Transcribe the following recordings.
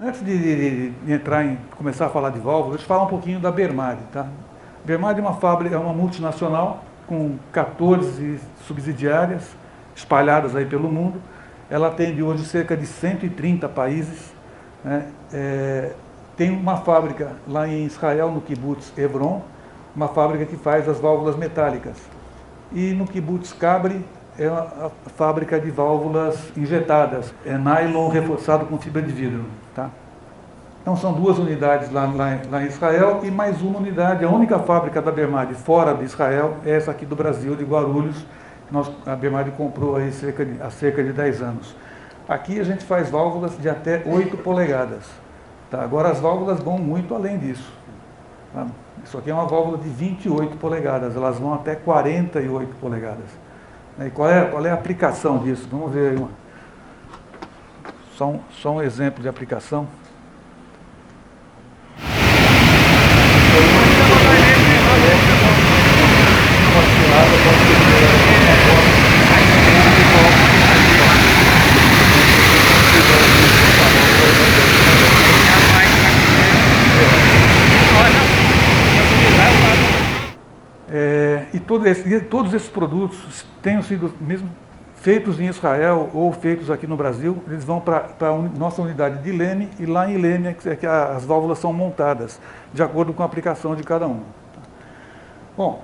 Antes de entrar em começar a falar de válvulas, deixa eu falar um pouquinho da Bermade. Tá? Bermade é uma fábrica, é uma multinacional com 14 subsidiárias espalhadas aí pelo mundo. Ela atende hoje cerca de 130 países. Né? Tem uma fábrica lá em Israel, no kibbutz Hebron, uma fábrica que faz as válvulas metálicas. E no kibbutz Kabri é a fábrica de válvulas injetadas, é nylon reforçado com fibra de vidro. Tá? Então são duas unidades lá em Israel e mais uma unidade, a única fábrica da Bermade fora de Israel é essa aqui do Brasil, de Guarulhos, que a Bermade comprou aí há cerca de 10 anos. Aqui a gente faz válvulas de até 8 polegadas. Tá? Agora as válvulas vão muito além disso. Tá? Isso aqui é uma válvula de 28 polegadas, elas vão até 48 polegadas. E qual é a aplicação disso? Vamos ver aí só um exemplo de aplicação. E todos esses produtos tenham sido mesmo feitos em Israel ou feitos aqui no Brasil, eles vão para a nossa unidade de Leme, e lá em Leme é que as válvulas são montadas, de acordo com a aplicação de cada uma. Bom,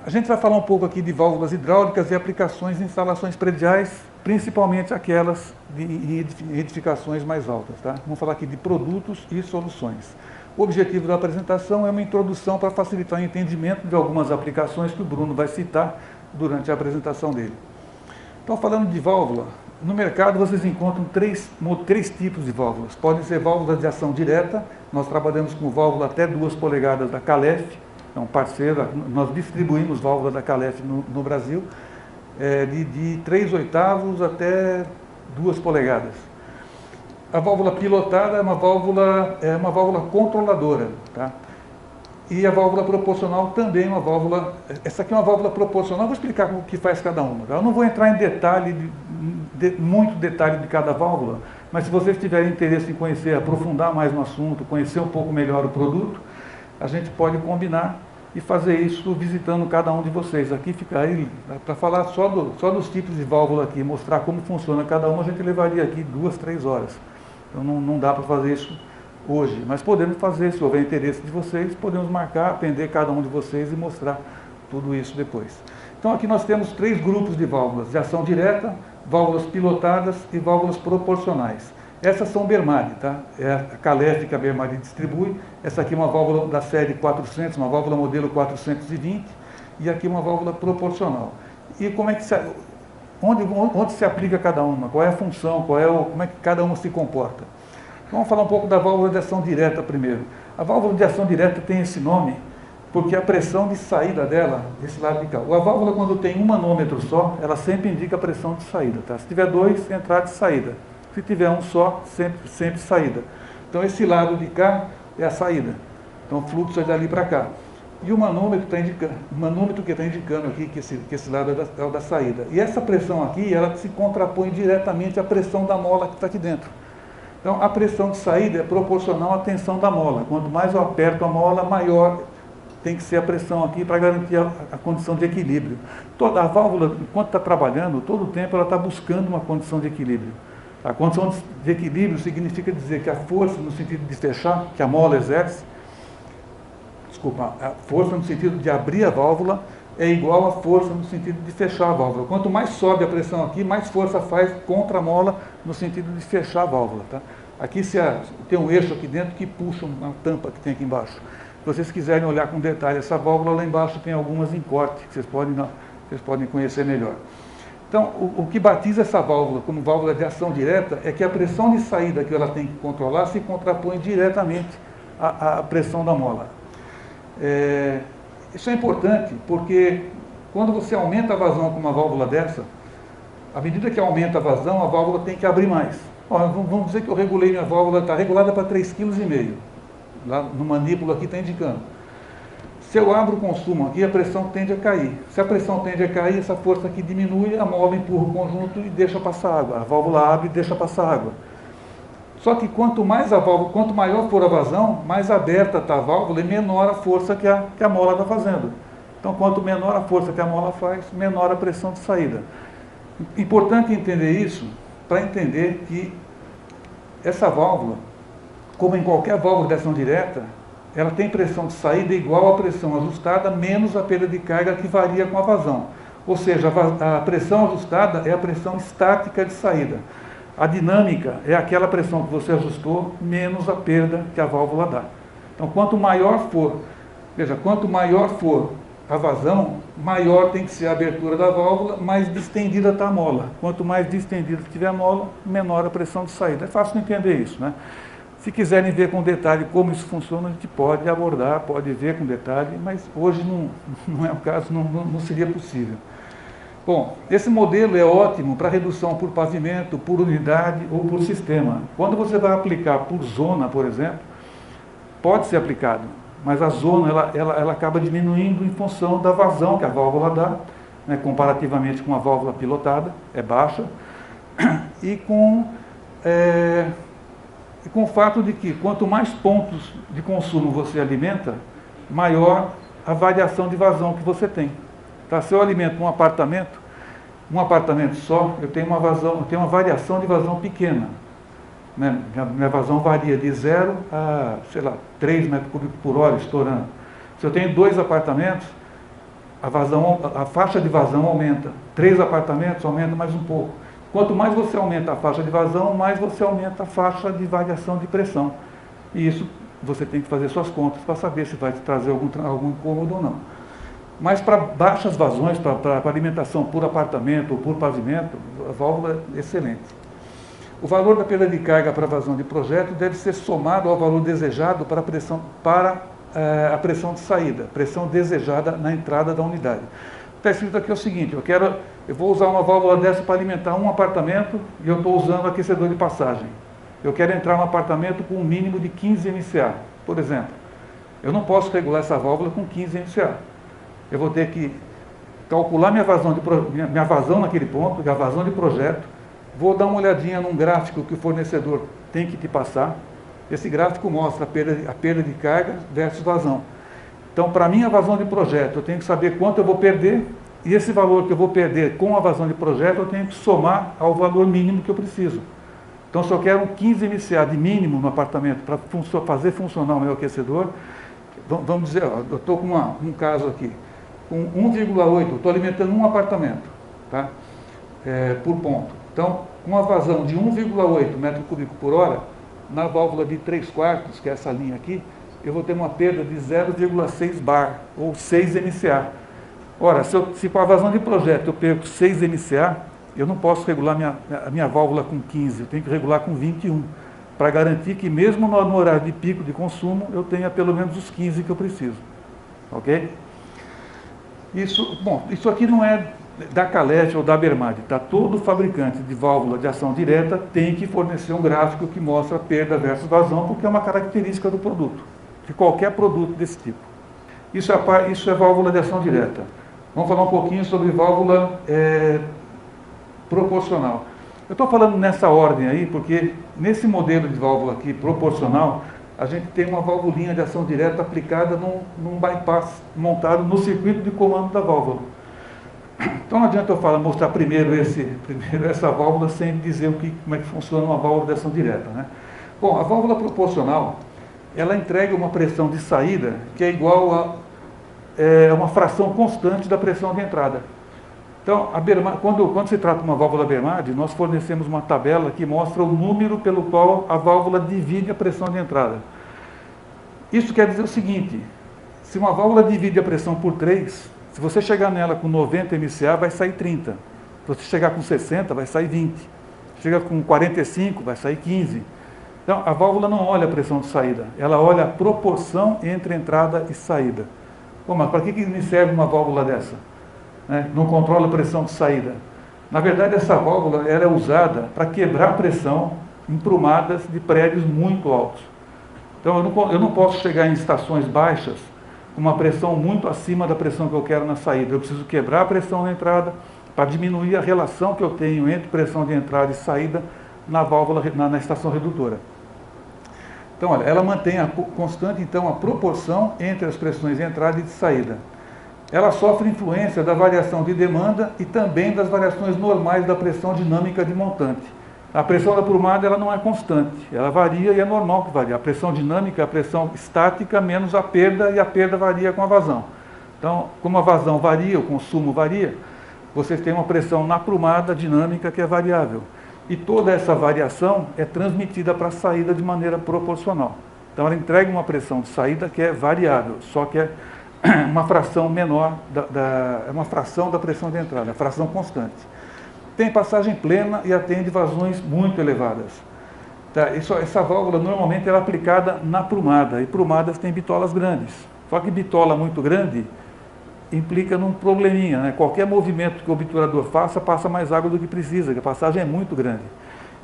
a gente vai falar um pouco aqui de válvulas hidráulicas e aplicações em instalações prediais, principalmente aquelas em edificações mais altas. Tá? Vamos falar aqui de produtos e soluções. O objetivo da apresentação é uma introdução para facilitar o entendimento de algumas aplicações que o Bruno vai citar durante a apresentação dele. Então, falando de válvula, no mercado vocês encontram três tipos de válvulas. Podem ser válvulas de ação direta, nós trabalhamos com válvula até 2 polegadas da Calef, é um parceiro, nós distribuímos válvulas da Calef no Brasil, de 3/8 até 2 polegadas. A válvula pilotada é uma válvula controladora, tá? E a válvula proporcional também é uma válvula. Essa aqui é uma válvula proporcional, vou explicar o que faz cada uma. Tá? Eu não vou entrar em muito detalhe de cada válvula, mas se vocês tiverem interesse em conhecer, aprofundar mais no assunto, conhecer um pouco melhor o produto, a gente pode combinar e fazer isso visitando cada um de vocês. Aqui fica aí, para falar só dos tipos de válvula aqui, mostrar como funciona cada uma, a gente levaria aqui 2, 3 horas. Então não dá para fazer isso hoje, mas podemos fazer, se houver interesse de vocês, podemos marcar, atender cada um de vocês e mostrar tudo isso depois. Então aqui nós temos 3 grupos de válvulas, de ação direta, válvulas pilotadas e válvulas proporcionais. Essas são Bermade, tá? É a Calef que a Bermade distribui. Essa aqui é uma válvula da série 400, uma válvula modelo 420, e aqui uma válvula proporcional. E como é que onde se aplica cada uma? Qual é a função? Como é que cada uma se comporta? Então, vamos falar um pouco da válvula de ação direta primeiro. A válvula de ação direta tem esse nome porque a pressão de saída dela, desse lado de cá. A válvula, quando tem um manômetro só, ela sempre indica a pressão de saída. Tá? Se tiver 2, entrada e saída. Se tiver um só, sempre saída. Então, esse lado de cá é a saída. Então, o fluxo é dali para cá. E o manômetro que está indicando aqui que esse lado é o da saída. E essa pressão aqui, ela se contrapõe diretamente à pressão da mola que está aqui dentro. Então, a pressão de saída é proporcional à tensão da mola. Quanto mais eu aperto a mola, maior tem que ser a pressão aqui para garantir a condição de equilíbrio. Toda a válvula, enquanto está trabalhando, todo o tempo ela está buscando uma condição de equilíbrio. A condição de equilíbrio significa dizer que a força no sentido de fechar, que a mola exerce, a força no sentido de abrir a válvula é igual à força no sentido de fechar a válvula. Quanto mais sobe a pressão aqui, mais força faz contra a mola no sentido de fechar a válvula. Tá? Aqui tem um eixo aqui dentro que puxa uma tampa que tem aqui embaixo. Se vocês quiserem olhar com detalhe essa válvula, lá embaixo tem algumas em corte que vocês podem conhecer melhor. Então, o que batiza essa válvula como válvula de ação direta é que a pressão de saída que ela tem que controlar se contrapõe diretamente à pressão da mola. Isso é importante porque quando você aumenta a vazão com uma válvula dessa, à medida que aumenta a vazão, a válvula tem que abrir mais. Vamos dizer que eu regulei minha válvula, está regulada para 3,5 kg. Lá no manípulo aqui está indicando. Se eu abro o consumo aqui, a pressão tende a cair. Se a pressão tende a cair, essa força aqui diminui, a mola empurra o conjunto e deixa passar água. A válvula abre e deixa passar água. Só que quanto maior for a vazão, mais aberta está a válvula e menor a força que a mola está fazendo. Então, quanto menor a força que a mola faz, menor a pressão de saída. Importante entender isso para entender que essa válvula, como em qualquer válvula de ação direta, ela tem pressão de saída igual à pressão ajustada menos a perda de carga que varia com a vazão. Ou seja, a pressão ajustada é a pressão estática de saída. A dinâmica é aquela pressão que você ajustou menos a perda que a válvula dá. Então, quanto maior for a vazão, maior tem que ser a abertura da válvula, mais distendida está a mola. Quanto mais distendida tiver a mola, menor a pressão de saída. É fácil de entender isso, né? Se quiserem ver com detalhe como isso funciona, a gente pode abordar, pode ver com detalhe, mas hoje não é o caso, não seria possível. Bom, esse modelo é ótimo para redução por pavimento, por unidade ou por sistema. Quando você vai aplicar por zona, por exemplo, pode ser aplicado, mas a zona ela acaba diminuindo em função da vazão que a válvula dá, né, comparativamente com a válvula pilotada, é baixa, e com o fato de que quanto mais pontos de consumo você alimenta, maior a variação de vazão que você tem. Tá? Se eu alimento um apartamento só, eu tenho uma variação de vazão pequena. Né? Minha vazão varia de 0 a, 3 metros cúbicos por hora, estourando. Se eu tenho 2 apartamentos, a faixa de vazão aumenta. 3 apartamentos, aumenta mais um pouco. Quanto mais você aumenta a faixa de vazão, mais você aumenta a faixa de variação de pressão. E isso você tem que fazer suas contas para saber se vai trazer algum incômodo ou não. Mas para baixas vazões, para alimentação por apartamento ou por pavimento, a válvula é excelente. O valor da perda de carga para vazão de projeto deve ser somado ao valor desejado para a pressão de saída, pressão desejada na entrada da unidade. Está escrito aqui o seguinte, eu vou usar uma válvula dessa para alimentar um apartamento e eu estou usando aquecedor de passagem. Eu quero entrar no apartamento com um mínimo de 15 MCA, por exemplo. Eu não posso regular essa válvula com 15 MCA. Eu vou ter que calcular minha vazão naquele ponto, a vazão de projeto, vou dar uma olhadinha num gráfico que o fornecedor tem que te passar. Esse gráfico mostra a perda de carga versus vazão. Então, para mim, a vazão de projeto, eu tenho que saber quanto eu vou perder, e esse valor que eu vou perder com a vazão de projeto, eu tenho que somar ao valor mínimo que eu preciso. Então, se eu quero um 15 MCA de mínimo no apartamento para fazer funcionar o meu aquecedor, vamos dizer, ó, eu estou com um caso aqui, com 1,8, estou alimentando um apartamento, tá? Por ponto. Então, com uma vazão de 1,8 metro cúbico por hora, na válvula de 3/4, que é essa linha aqui, eu vou ter uma perda de 0,6 bar, ou 6 MCA. Ora, se com a vazão de projeto eu perco 6 MCA, eu não posso regular a minha válvula com 15, eu tenho que regular com 21, para garantir que mesmo no horário de pico de consumo, eu tenha pelo menos os 15 que eu preciso. Ok? Isso aqui não é da Calete ou da Bermad, tá? Todo fabricante de válvula de ação direta tem que fornecer um gráfico que mostra perda versus vazão, porque é uma característica do produto, de qualquer produto desse tipo. Isso é válvula de ação direta. Vamos falar um pouquinho sobre válvula proporcional. Eu estou falando nessa ordem aí, porque nesse modelo de válvula aqui, proporcional, a gente tem uma valvulinha de ação direta aplicada num bypass montado no circuito de comando da válvula. Então não adianta eu mostrar primeiro essa válvula sem dizer como é que funciona uma válvula de ação direta, né? Bom, a válvula proporcional, ela entrega uma pressão de saída que é igual a uma fração constante da pressão de entrada. Então, quando se trata de uma válvula Bermad, nós fornecemos uma tabela que mostra o número pelo qual a válvula divide a pressão de entrada. Isso quer dizer o seguinte, se uma válvula divide a pressão por 3, se você chegar nela com 90 MCA, vai sair 30. Se você chegar com 60, vai sair 20. Se chega com 45, vai sair 15. Então, a válvula não olha a pressão de saída, ela olha a proporção entre entrada e saída. Bom, mas para que me serve uma válvula dessa? Não controla a pressão de saída. Na verdade, essa válvula ela é usada para quebrar pressão em prumadas de prédios muito altos. Então, eu não posso chegar em estações baixas com uma pressão muito acima da pressão que eu quero na saída. Eu preciso quebrar a pressão na entrada para diminuir a relação que eu tenho entre pressão de entrada e saída na válvula, na estação redutora. Então, olha, ela mantém constante, então, a proporção entre as pressões de entrada e de saída. Ela sofre influência da variação de demanda e também das variações normais da pressão dinâmica de montante. A pressão da aprumada ela não é constante, ela varia e é normal que varie. A pressão dinâmica é a pressão estática menos a perda, e a perda varia com a vazão. Então, como a vazão varia, o consumo varia, vocês têm uma pressão na aprumada dinâmica que é variável. E toda essa variação é transmitida para a saída de maneira proporcional. Então, ela entrega uma pressão de saída que é variável, só que é uma fração menor, é uma fração da pressão de entrada, a fração constante. Tem passagem plena e atende vazões muito elevadas. Tá? Essa válvula normalmente ela é aplicada na aprumada, e prumadas têm bitolas grandes. Só que bitola muito grande implica num probleminha, né? Qualquer movimento que o obturador faça, passa mais água do que precisa, que a passagem é muito grande.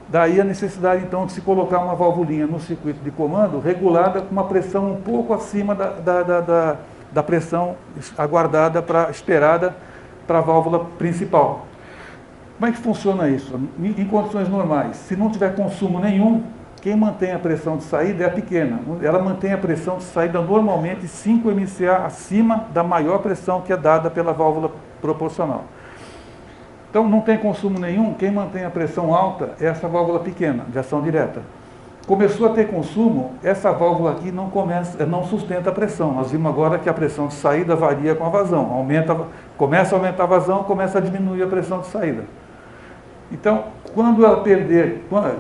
Daí a necessidade, então, de se colocar uma valvulinha no circuito de comando regulada com uma pressão um pouco acima da pressão aguardada, esperada para a válvula principal. Como é que funciona isso? Em condições normais, se não tiver consumo nenhum, quem mantém a pressão de saída é a pequena. Ela mantém a pressão de saída normalmente 5 MCA acima da maior pressão que é dada pela válvula proporcional. Então não tem consumo nenhum, quem mantém a pressão alta é essa válvula pequena, de ação direta. Começou a ter consumo, essa válvula aqui não sustenta a pressão. Nós vimos agora que a pressão de saída varia com a vazão. Começa a aumentar a vazão, começa a diminuir a pressão de saída. Então, quando ela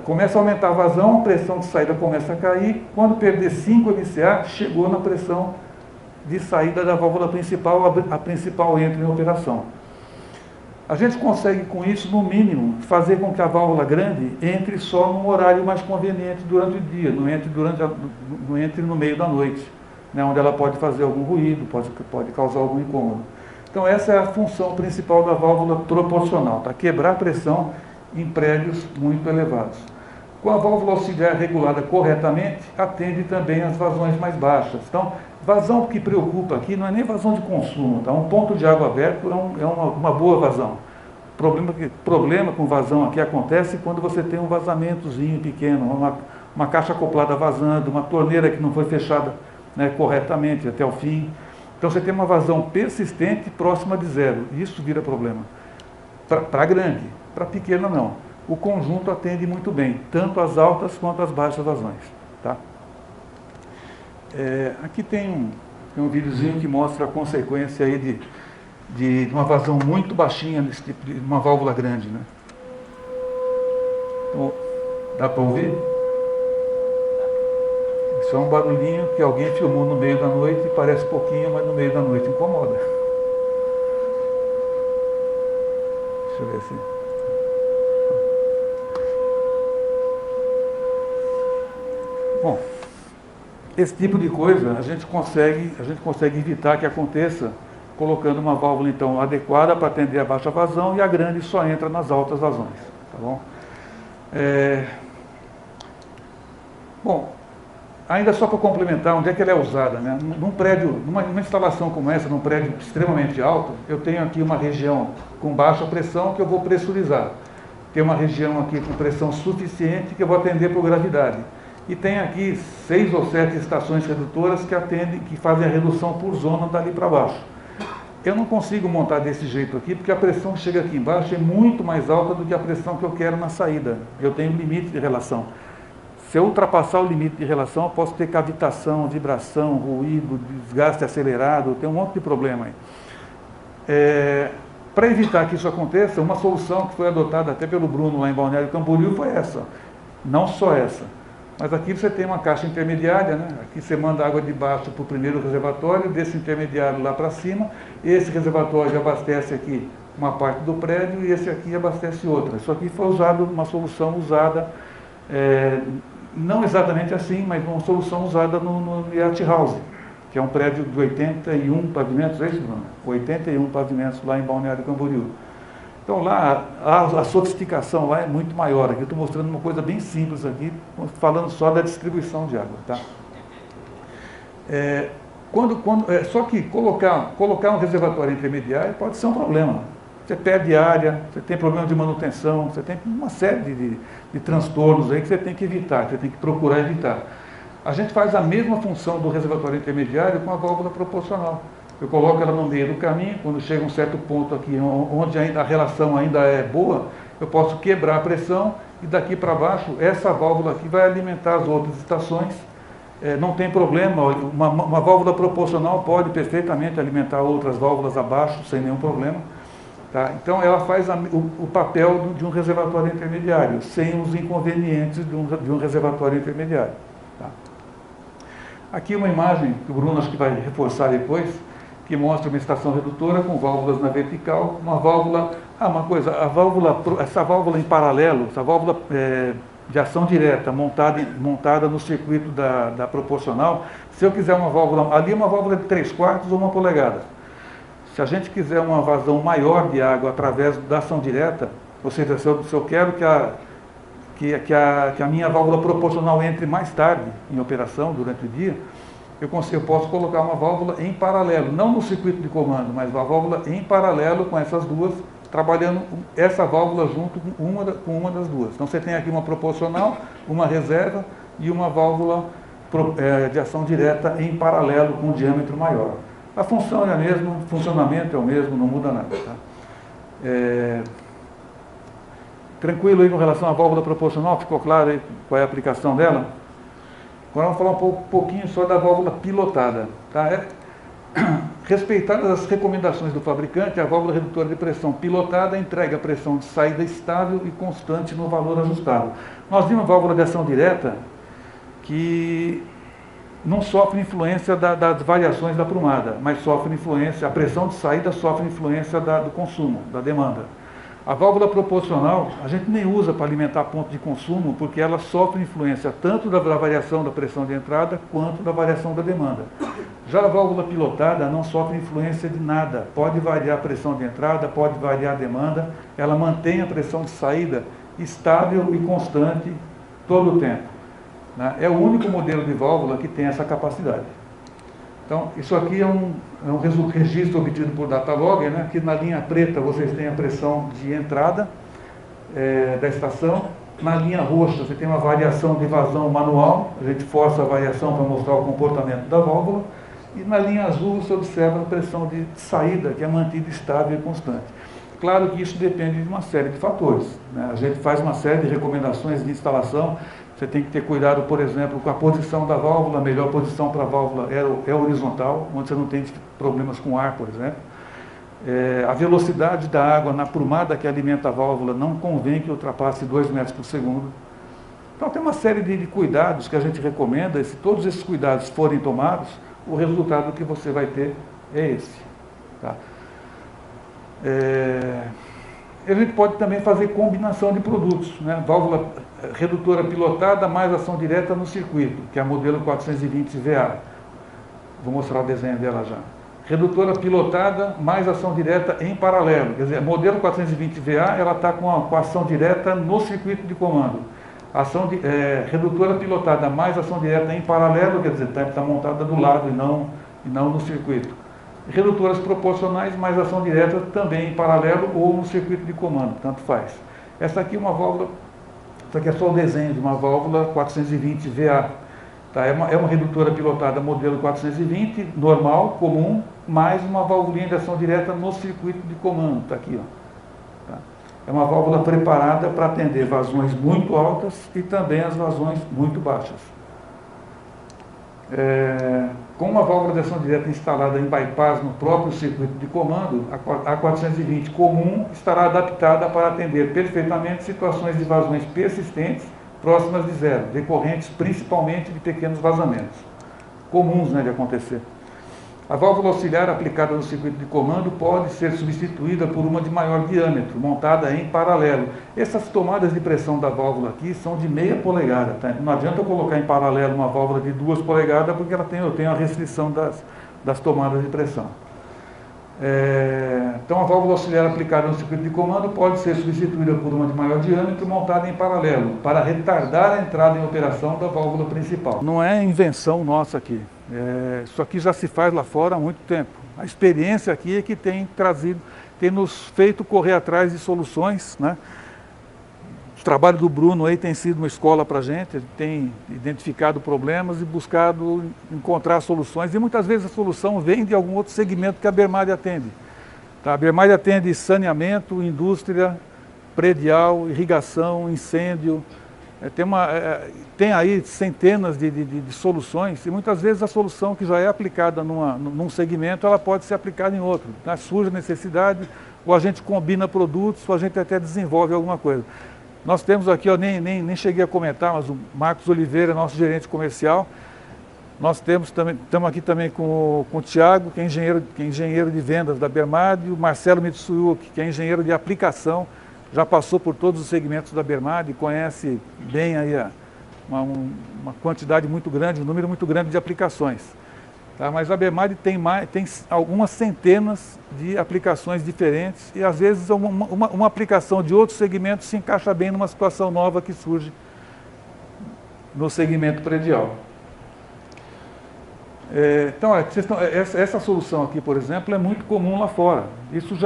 começa a aumentar a vazão, a pressão de saída começa a cair. Quando perder 5 MCA, chegou na pressão de saída da válvula principal, a principal entra em operação. A gente consegue, com isso, no mínimo, fazer com que a válvula grande entre só num horário mais conveniente durante o dia, não entre no meio da noite, né, onde ela pode fazer algum ruído, pode causar algum incômodo. Então, essa é a função principal da válvula proporcional, tá? Quebrar a pressão em prédios muito elevados. Com a válvula auxiliar regulada corretamente, atende também as vazões mais baixas. Então, vazão que preocupa aqui não é nem vazão de consumo, tá? Um ponto de água aberto é uma boa vazão. Problema com vazão aqui acontece quando você tem um vazamentozinho pequeno, uma caixa acoplada vazando, uma torneira que não foi fechada, né, corretamente até o fim. Então você tem uma vazão persistente próxima de zero, e isso vira problema. Para grande, para pequena não. O conjunto atende muito bem, tanto as altas quanto as baixas vazões. Tá? Aqui tem um videozinho que mostra a consequência aí de uma vazão muito baixinha desse tipo de uma válvula grande. Né? Então, dá para ouvir? Isso é um barulhinho que alguém filmou no meio da noite, parece pouquinho, mas no meio da noite incomoda. Deixa eu ver assim. Bom, esse tipo de coisa a gente consegue evitar que aconteça colocando uma válvula então adequada para atender a baixa vazão, e a grande só entra nas altas vazões. Tá bom? Bom, ainda só para complementar, onde é que ela é usada, né? Num prédio, numa instalação como essa, num prédio extremamente alto, eu tenho aqui uma região com baixa pressão que eu vou pressurizar. Tem uma região aqui com pressão suficiente que eu vou atender por gravidade. E tem aqui 6 ou 7 estações redutoras que fazem a redução por zona dali para baixo. Eu não consigo montar desse jeito aqui, porque a pressão que chega aqui embaixo é muito mais alta do que a pressão que eu quero na saída. Eu tenho um limite de relação. Se eu ultrapassar o limite de relação, eu posso ter cavitação, vibração, ruído, desgaste acelerado, tem um monte de problema aí. Para evitar que isso aconteça, uma solução que foi adotada até pelo Bruno lá em Balneário Camboriú foi essa. Não só essa. Mas aqui você tem uma caixa intermediária, né? Aqui você manda água de baixo para o primeiro reservatório, desse intermediário lá para cima. Esse reservatório abastece aqui uma parte do prédio e esse aqui abastece outra. Isso aqui foi uma solução usada, não exatamente assim, mas uma solução usada no Yacht House, que é um prédio de 81 pavimentos, é isso, Bruno? 81 pavimentos lá em Balneário Camboriú. Então lá, a sofisticação lá é muito maior. Aqui eu estou mostrando uma coisa bem simples aqui, falando só da distribuição de água. Tá? Só que colocar um reservatório intermediário pode ser um problema. Você perde área, você tem problema de manutenção, você tem uma série de transtornos aí que você tem que evitar, que você tem que procurar evitar. A gente faz a mesma função do reservatório intermediário com a válvula proporcional. Eu coloco ela no meio do caminho, quando chega um certo ponto aqui, onde ainda a relação ainda é boa, eu posso quebrar a pressão e daqui para baixo, essa válvula aqui vai alimentar as outras estações. Não tem problema, uma válvula proporcional pode perfeitamente alimentar outras válvulas abaixo, sem nenhum problema. Tá? Então, ela faz o papel de um reservatório intermediário, sem os inconvenientes de um reservatório intermediário. Tá? Aqui uma imagem que o Bruno acho que vai reforçar depois, que mostra uma estação redutora com válvulas na vertical, uma válvula... essa válvula em paralelo, essa válvula de ação direta montada no circuito da proporcional, se eu quiser uma válvula... Ali é uma válvula de 3/4 ou 1 polegada. Se a gente quiser uma vazão maior de água através da ação direta, ou seja, se eu quero que a minha válvula proporcional entre mais tarde em operação durante o dia, eu posso colocar uma válvula em paralelo, não no circuito de comando, mas uma válvula em paralelo com essas duas, trabalhando essa válvula junto com uma das duas. Então você tem aqui uma proporcional, uma reserva e uma válvula de ação direta em paralelo com um diâmetro maior. A função é a mesma, o funcionamento é o mesmo, não muda nada. Tá? Tranquilo aí com relação à válvula proporcional? Ficou claro aí qual é a aplicação dela? Agora vamos falar um pouquinho só da válvula pilotada. Tá? Respeitadas as recomendações do fabricante, a válvula redutora de pressão pilotada entrega a pressão de saída estável e constante no valor ajustável. Nós vimos a válvula de ação direta que não sofre influência das variações da aprumada, mas sofre influência, a pressão de saída sofre influência do consumo, da demanda. A válvula proporcional, a gente nem usa para alimentar ponto de consumo, porque ela sofre influência tanto da variação da pressão de entrada, quanto da variação da demanda. Já a válvula pilotada não sofre influência de nada, pode variar a pressão de entrada, pode variar a demanda, ela mantém a pressão de saída estável e constante todo o tempo. É o único modelo de válvula que tem essa capacidade. Então, isso aqui é um registro obtido por Datalog, né, que na linha preta vocês têm a pressão de entrada da estação, na linha roxa você tem uma variação de vazão manual, a gente força a variação para mostrar o comportamento da válvula, e na linha azul você observa a pressão de saída, que é mantida estável e constante. Claro que isso depende de uma série de fatores, né? A gente faz uma série de recomendações de instalação. Você tem que ter cuidado, por exemplo, com a posição da válvula. A melhor posição para a válvula é horizontal, onde você não tem problemas com ar, por exemplo. A velocidade da água na aprumada que alimenta a válvula não convém que ultrapasse 2 metros por segundo. Então tem uma série de cuidados que a gente recomenda, e se todos esses cuidados forem tomados, o resultado que você vai ter é esse. Tá? A gente pode também fazer combinação de produtos, né? Válvula redutora pilotada mais ação direta no circuito, que é a modelo 420 VA. Vou mostrar o desenho dela já. Redutora pilotada mais ação direta em paralelo. Quer dizer, a modelo 420 VA, ela está com a ação direta no circuito de comando. Redutora pilotada mais ação direta em paralelo, quer dizer, está montada do lado e não no circuito. Redutoras proporcionais mais ação direta também em paralelo ou no circuito de comando, tanto faz. Essa aqui é uma válvula, isso aqui é só o desenho de uma válvula 420 VA. Tá? É uma redutora pilotada modelo 420, normal, comum, mais uma válvulinha de ação direta no circuito de comando. Está aqui, ó. Tá? É uma válvula preparada para atender vazões muito altas e também as vazões muito baixas. Com uma válvula de ação direta instalada em bypass no próprio circuito de comando, a 420 comum estará adaptada para atender perfeitamente situações de vazões persistentes próximas de zero, decorrentes principalmente de pequenos vazamentos, comuns, né, de acontecer. A válvula auxiliar aplicada no circuito de comando pode ser substituída por uma de maior diâmetro, montada em paralelo. Essas tomadas de pressão da válvula aqui são de meia polegada. Tá? Não adianta eu colocar em paralelo uma válvula de 2 polegadas, porque eu tenho a restrição das tomadas de pressão. Então a válvula auxiliar aplicada no circuito de comando pode ser substituída por uma de maior diâmetro, montada em paralelo, para retardar a entrada em operação da válvula principal. Não é invenção nossa aqui. Isso aqui já se faz lá fora há muito tempo. A experiência aqui é que tem nos feito correr atrás de soluções, né? O trabalho do Bruno aí tem sido uma escola para a gente, ele tem identificado problemas e buscado encontrar soluções, e muitas vezes a solução vem de algum outro segmento que a Bermad atende. Tá? A Bermad atende saneamento, indústria, predial, irrigação, incêndio, tem aí centenas de soluções, e muitas vezes a solução que já é aplicada num segmento, ela pode ser aplicada em outro. Tá? Surge a necessidade, ou a gente combina produtos, ou a gente até desenvolve alguma coisa. Nós temos aqui, eu nem cheguei a comentar, mas o Marcos Oliveira, nosso gerente comercial. Nós estamos aqui também com o Thiago, que é engenheiro de vendas da Bermad, e o Marcelo Mitsuyuki, que é engenheiro de aplicação, já passou por todos os segmentos da Bermad e conhece bem aí uma quantidade muito grande, um número muito grande de aplicações. Tá? Mas a Bermad tem algumas centenas de aplicações diferentes, e às vezes uma aplicação de outro segmento se encaixa bem numa situação nova que surge no segmento predial. Então, essa solução aqui, por exemplo, é muito comum lá fora. Isso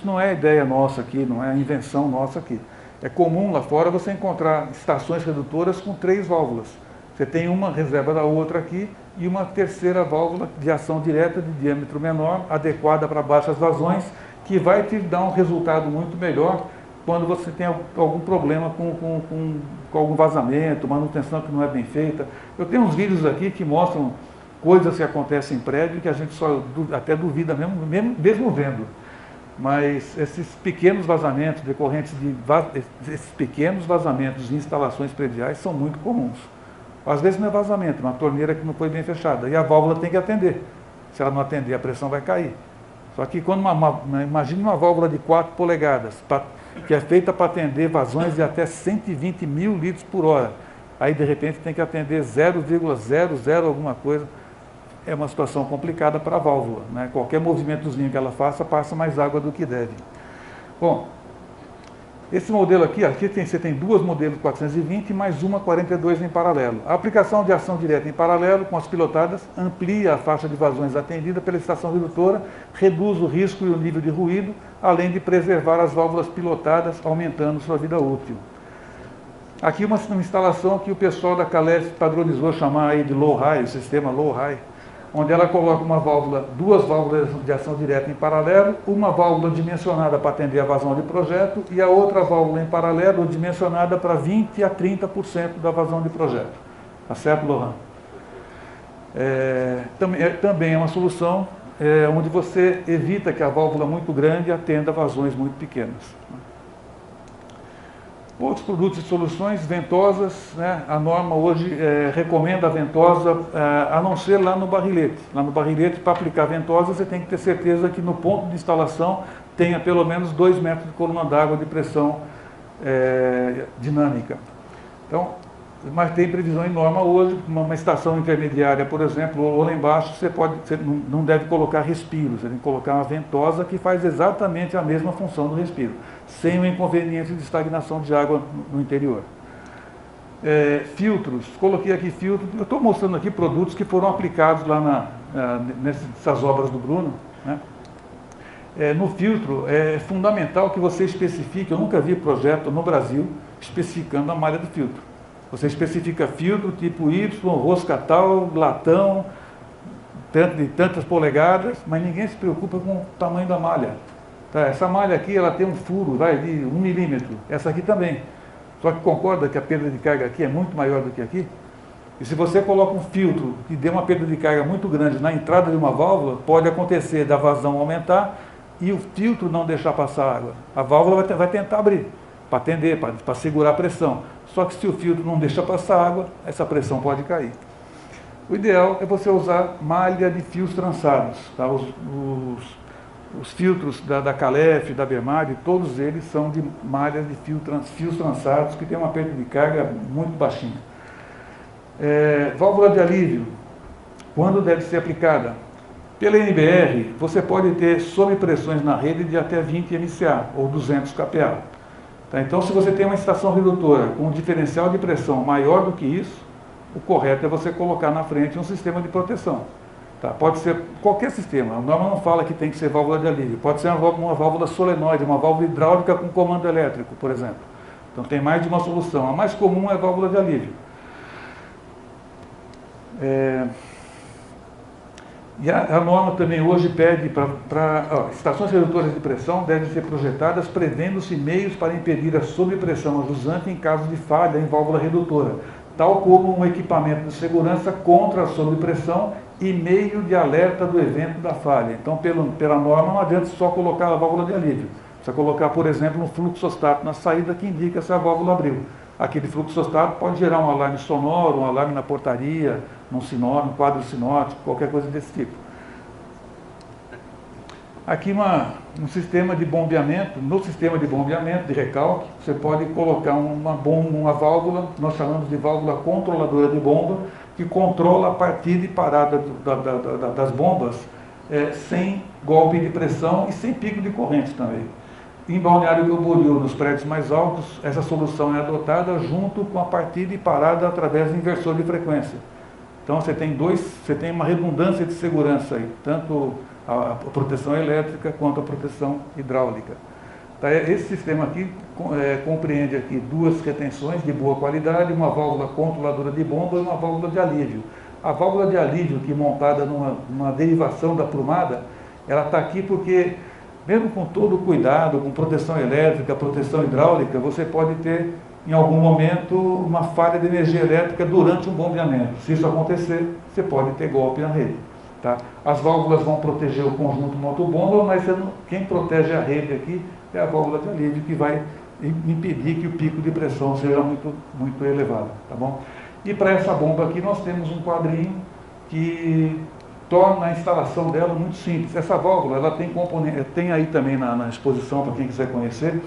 não é ideia nossa aqui, não é invenção nossa aqui. É comum lá fora você encontrar estações redutoras com 3 válvulas. Você tem uma reserva da outra aqui e uma terceira válvula de ação direta de diâmetro menor, adequada para baixas vazões, que vai te dar um resultado muito melhor quando você tem algum problema com algum vazamento, manutenção que não é bem feita. Eu tenho uns vídeos aqui que mostram coisas que acontecem em prédio que a gente só até duvida mesmo vendo. Mas esses pequenos vazamentos decorrentes esses pequenos vazamentos em instalações prediais são muito comuns. Às vezes não é vazamento, uma torneira que não foi bem fechada, e a válvula tem que atender. Se ela não atender, a pressão vai cair. Só que quando imagine uma válvula de 4 polegadas, que é feita para atender vazões de até 120 mil litros por hora, aí de repente tem que atender 0,00 alguma coisa, é uma situação complicada para a válvula, né? Qualquer movimentozinho que ela faça, passa mais água do que deve. Bom, esse modelo aqui você tem 2 modelos 420 e mais uma 42 em paralelo. A aplicação de ação direta em paralelo com as pilotadas amplia a faixa de vazões atendida pela estação redutora, reduz o risco e o nível de ruído, além de preservar as válvulas pilotadas, aumentando sua vida útil. Aqui uma instalação que o pessoal da Calef padronizou chamar aí de low-high, o sistema low-high, onde ela coloca 2 válvulas de ação direta em paralelo, uma válvula dimensionada para atender a vazão de projeto e a outra válvula em paralelo dimensionada para 20% a 30% da vazão de projeto. Tá certo, Lohan? Também é uma solução onde você evita que a válvula muito grande atenda vazões muito pequenas. Outros produtos e soluções, ventosas, né? A norma hoje recomenda a ventosa, a não ser lá no barrilete. Lá no barrilete, para aplicar ventosa, você tem que ter certeza que no ponto de instalação tenha pelo menos 2 metros de coluna d'água de pressão dinâmica. Então, mas tem previsão em norma hoje, uma estação intermediária, por exemplo, ou lá embaixo, você não deve colocar respiro, você tem que colocar uma ventosa que faz exatamente a mesma função do respiro, sem o inconveniente de estagnação de água no interior. Filtros, coloquei aqui filtros, eu estou mostrando aqui produtos que foram aplicados lá nessas obras do Bruno, né? No filtro é fundamental que você especifique, eu nunca vi projeto no Brasil especificando a malha do filtro. Você especifica filtro tipo Y, rosca tal, latão, de tantas polegadas, mas ninguém se preocupa com o tamanho da malha. Tá? Essa malha aqui ela tem um furo de 1 milímetro, essa aqui também. Só que concorda que a perda de carga aqui é muito maior do que aqui? E se você coloca um filtro que dê uma perda de carga muito grande na entrada de uma válvula, pode acontecer da vazão aumentar e o filtro não deixar passar água. A válvula vai tentar abrir, para atender, para segurar a pressão. Só que se o filtro não deixa passar água, essa pressão pode cair. O ideal é você usar malha de fios trançados. Tá? Os filtros da Calef, da Bermad, todos eles são de malha de fios trançados, que tem uma perda de carga muito baixinha. Válvula de alívio, quando deve ser aplicada? Pela NBR, você pode ter sobrepressões na rede de até 20 MCA, ou 200 kPa. Tá? Então, se você tem uma estação redutora com um diferencial de pressão maior do que isso, o correto é você colocar na frente um sistema de proteção. Tá? Pode ser qualquer sistema, a norma não fala que tem que ser válvula de alívio, pode ser uma válvula solenoide, uma válvula hidráulica com comando elétrico, por exemplo. Então tem mais de uma solução. A mais comum é a válvula de alívio. E a norma também hoje pede para estações redutoras de pressão devem ser projetadas prevendo-se meios para impedir a sobrepressão jusante em caso de falha em válvula redutora, tal como um equipamento de segurança contra a sobrepressão e meio de alerta do evento da falha. Então, pela norma, não adianta só colocar a válvula de alívio. Precisa colocar, por exemplo, um fluxostato na saída que indica se a válvula abriu. Aquele fluxostato pode gerar um alarme sonoro, um alarme na portaria, num sinótico, um quadro sinótico, qualquer coisa desse tipo. Aqui um sistema de bombeamento. No sistema de bombeamento, de recalque, você pode colocar uma válvula, nós chamamos de válvula controladora de bomba, que controla a partida e parada das bombas sem golpe de pressão e sem pico de corrente também. Em Balneário Camboriú, nos prédios mais altos, essa solução é adotada junto com a partida e parada através do inversor de frequência. Então você tem uma redundância de segurança aí, tanto a proteção elétrica quanto a proteção hidráulica. Tá, esse sistema aqui compreende aqui duas retenções de boa qualidade, uma válvula controladora de bomba e uma válvula de alívio. A válvula de alívio, que é montada numa derivação da plumada, ela está aqui porque, mesmo com todo o cuidado, com proteção elétrica, proteção hidráulica, você pode ter, em algum momento, uma falha de energia elétrica durante um bombeamento. Se isso acontecer, você pode ter golpe na rede. Tá? As válvulas vão proteger o conjunto motobomba, mas quem protege a rede aqui é a válvula de alívio, que vai impedir que o pico de pressão seja muito, muito elevado. Tá bom? E para essa bomba aqui nós temos um quadrinho que torna a instalação dela muito simples. Essa válvula, ela tem componente, tem aí também na exposição para quem quiser conhecer,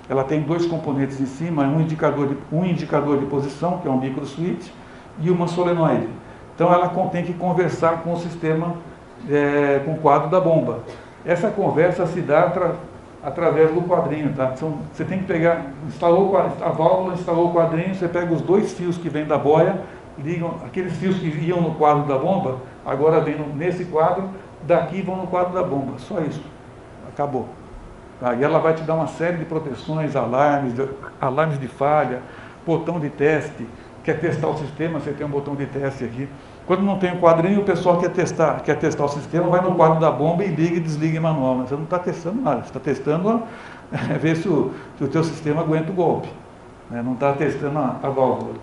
ela tem dois componentes em cima, um indicador de posição, que é um micro switch, e uma solenoide. Então ela tem que conversar com o sistema, com o quadro da bomba. Essa conversa se dá através do quadrinho, tá? Então, você tem que pegar, instalou a válvula, instalou o quadrinho, você pega os dois fios que vêm da boia, ligam, aqueles fios que iam no quadro da bomba, agora vem nesse quadro, daqui vão no quadro da bomba, só isso, acabou. Tá? E ela vai te dar uma série de proteções, alarmes de falha, botão de teste. Quer testar o sistema, você tem um botão de teste aqui. Quando não tem o quadrinho, o pessoal quer testar o sistema, vai no quadro da bomba e liga e desliga em manual. Mas você não está testando nada, você está testando ver se o teu sistema aguenta o golpe. Né? Não está testando a válvula.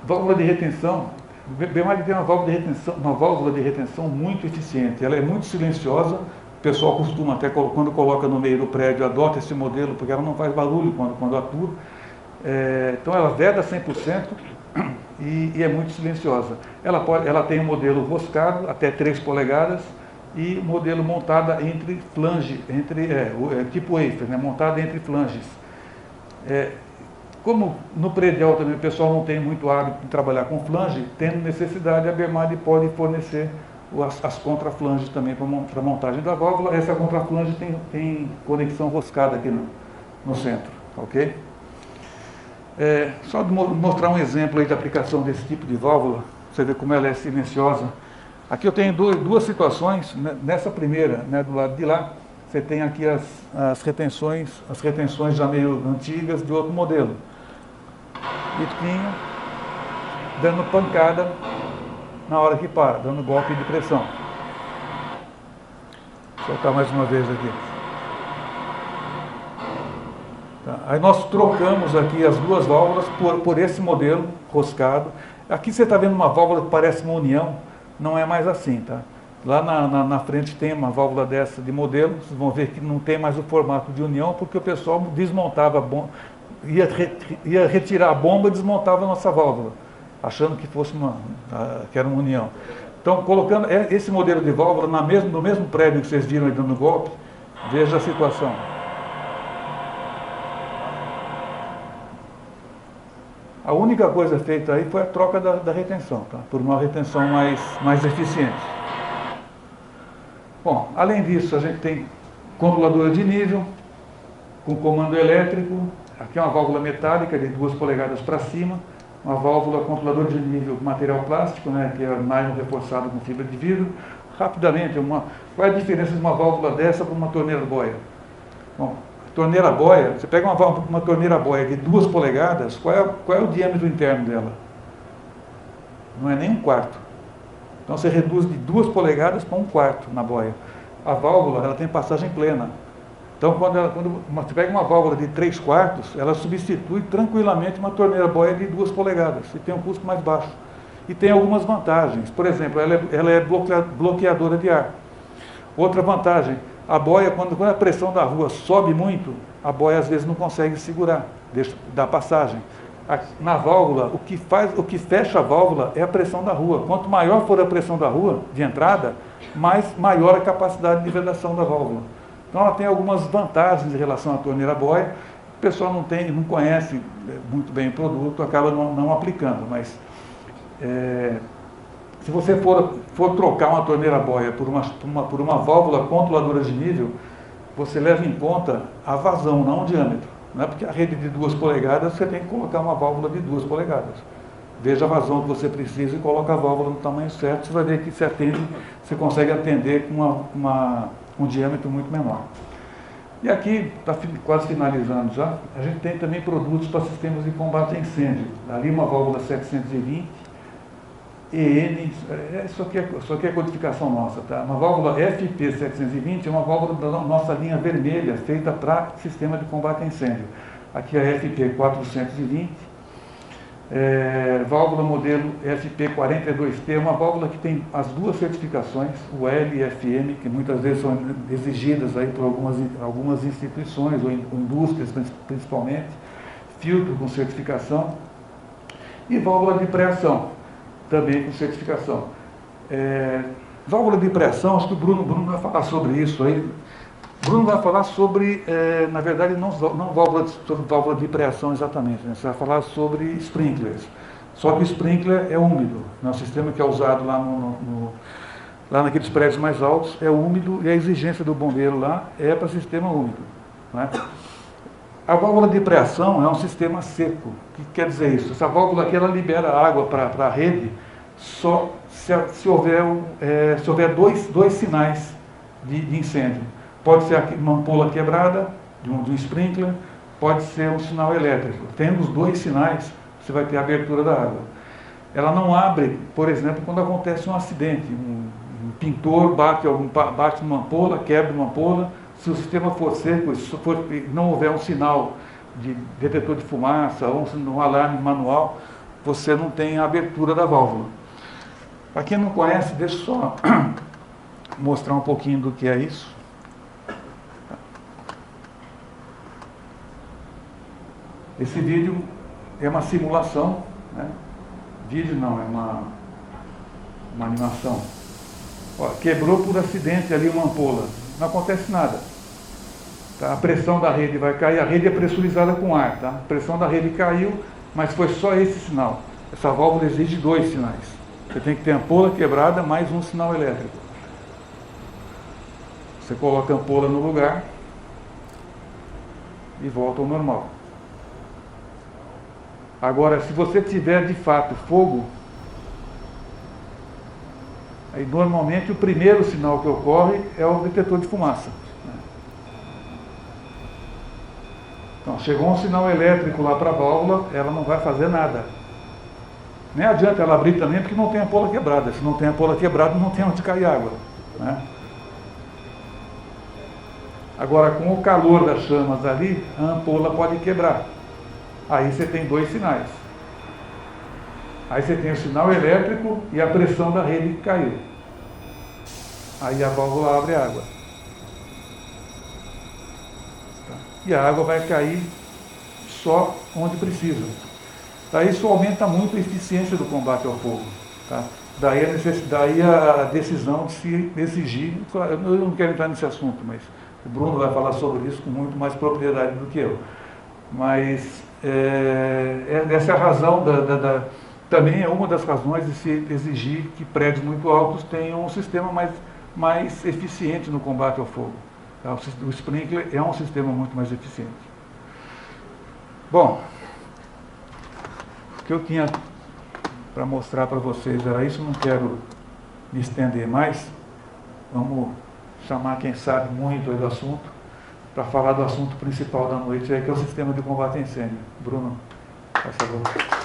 Válvula de retenção, BMAG tem uma válvula de retenção muito eficiente. Ela é muito silenciosa. O pessoal costuma, até quando coloca no meio do prédio, adota esse modelo, porque ela não faz barulho quando atua. Então ela veda 100% e é muito silenciosa. Ela tem um modelo roscado, até 3 polegadas, e modelo montada entre flange, tipo wafer, né, montada entre flanges. Como no predial também o pessoal não tem muito hábito de trabalhar com flange, tendo necessidade, a BMAG pode fornecer as contraflanges também para a montagem da válvula. Essa contraflange tem conexão roscada aqui no centro, ok? Só de mostrar um exemplo aí de aplicação desse tipo de válvula, você vê como ela é silenciosa. Aqui eu tenho duas situações. Nessa primeira, né, do lado de lá, você tem aqui as retenções já meio antigas de outro modelo. Bitquinho, dando pancada na hora que para, dando golpe de pressão. Vou soltar mais uma vez aqui. Aí nós trocamos aqui as duas válvulas por esse modelo roscado. Aqui você está vendo uma válvula que parece uma união, não é mais assim, tá? Lá na frente tem uma válvula dessa de modelo, vocês vão ver que não tem mais o formato de união, porque o pessoal desmontava a bomba, ia retirar a bomba e desmontava a nossa válvula, achando que que era uma união. Então, colocando esse modelo de válvula no mesmo prédio que vocês viram aí dando golpe, veja a situação. A única coisa feita aí foi a troca da retenção, tá? Por uma retenção mais eficiente. Bom, além disso, a gente tem controladora de nível, com comando elétrico. Aqui é uma válvula metálica de 2 polegadas para cima, uma válvula controladora de nível com material plástico, né, que é nylon reforçado com fibra de vidro. Rapidamente, qual é a diferença de uma válvula dessa para uma torneira boia? Bom, torneira boia, você pega uma torneira boia de 2 polegadas, qual é o diâmetro interno dela? Não é nem 1/4. Então você reduz de 2 polegadas para 1/4 na boia. A válvula, ela tem passagem plena. Então quando você pega uma válvula de 3/4, ela substitui tranquilamente uma torneira boia de 2 polegadas e tem um custo mais baixo. E tem algumas vantagens. Por exemplo, ela é bloqueadora de ar. Outra vantagem, a boia, quando a pressão da rua sobe muito, a boia às vezes não consegue segurar, dá passagem. Na válvula, o que fecha a válvula é a pressão da rua. Quanto maior for a pressão da rua, de entrada, maior a capacidade de vedação da válvula. Então ela tem algumas vantagens em relação à torneira boia. O pessoal não conhece muito bem o produto, acaba não aplicando, mas se você for trocar uma torneira boia por uma válvula controladora de nível, você leva em conta a vazão, não o diâmetro. Não é porque a rede de 2 polegadas, você tem que colocar uma válvula de 2 polegadas. Veja a vazão que você precisa e coloca a válvula no tamanho certo, você vai ver que você consegue atender com um diâmetro muito menor. E aqui, está quase finalizando já, a gente tem também produtos para sistemas de combate a incêndio. Ali uma válvula 720, EN, isso aqui é codificação nossa, tá? Uma válvula FP720 é uma válvula da nossa linha vermelha, feita para sistema de combate a incêndio. Aqui a FP420, válvula modelo FP42T, uma válvula que tem as 2 certificações, o L e FM, que muitas vezes são exigidas aí por algumas instituições, ou indústrias principalmente, filtro com certificação, e válvula de pré-ação, também com certificação. Válvula de pré-ação, acho que o Bruno vai falar sobre isso aí. Bruno vai falar sobre, na verdade, não sobre válvula de pré-ação exatamente, né? Você vai falar sobre sprinklers. Só que o sprinkler é úmido, né? O sistema que é usado lá naqueles prédios mais altos é úmido, e a exigência do bombeiro lá é para sistema úmido, né? A válvula de pré-ação é um sistema seco. O que quer dizer isso? Essa válvula aqui, ela libera água para a rede só se houver dois sinais de incêndio. Pode ser uma ampola quebrada de um sprinkler, pode ser um sinal elétrico. Tendo os 2 sinais, você vai ter a abertura da água. Ela não abre, por exemplo, quando acontece um acidente. Um pintor bate numa ampola, quebra uma ampola. Se o sistema for seco, se não houver um sinal de detetor de fumaça ou um alarme manual, você não tem a abertura da válvula. Para quem não conhece, deixa eu só mostrar um pouquinho do que é isso. Esse vídeo é uma simulação, né? Vídeo não, é uma animação. Ó, quebrou por acidente ali uma ampola, não acontece nada. Tá? A pressão da rede vai cair, a rede é pressurizada com ar, tá? A pressão da rede caiu, mas foi só esse sinal. Essa válvula exige 2 sinais. Você tem que ter a ampola quebrada mais um sinal elétrico. Você coloca a ampola no lugar e volta ao normal. Agora, se você tiver de fato fogo, aí normalmente o primeiro sinal que ocorre é o detetor de fumaça. Então, chegou um sinal elétrico lá para a válvula, ela não vai fazer nada. Nem adianta ela abrir também, porque não tem ampola quebrada. Se não tem ampola quebrada, não tem onde cair água, né? Agora, com o calor das chamas ali, a ampola pode quebrar. Aí você tem 2 sinais. Aí você tem o sinal elétrico e a pressão da rede que caiu. Aí a válvula abre água. E a água vai cair só onde precisa. Daí isso aumenta muito a eficiência do combate ao fogo. Tá? Daí a decisão de se exigir, eu não quero entrar nesse assunto, mas o Bruno vai falar sobre isso com muito mais propriedade do que eu. Mas essa é a razão, também é uma das razões de se exigir que prédios muito altos tenham um sistema mais eficiente no combate ao fogo. O sprinkler é um sistema muito mais eficiente. Bom, o que eu tinha para mostrar para vocês era isso, não quero me estender mais. Vamos chamar quem sabe muito do assunto para falar do assunto principal da noite, que é o sistema de combate a incêndio. Bruno, por favor.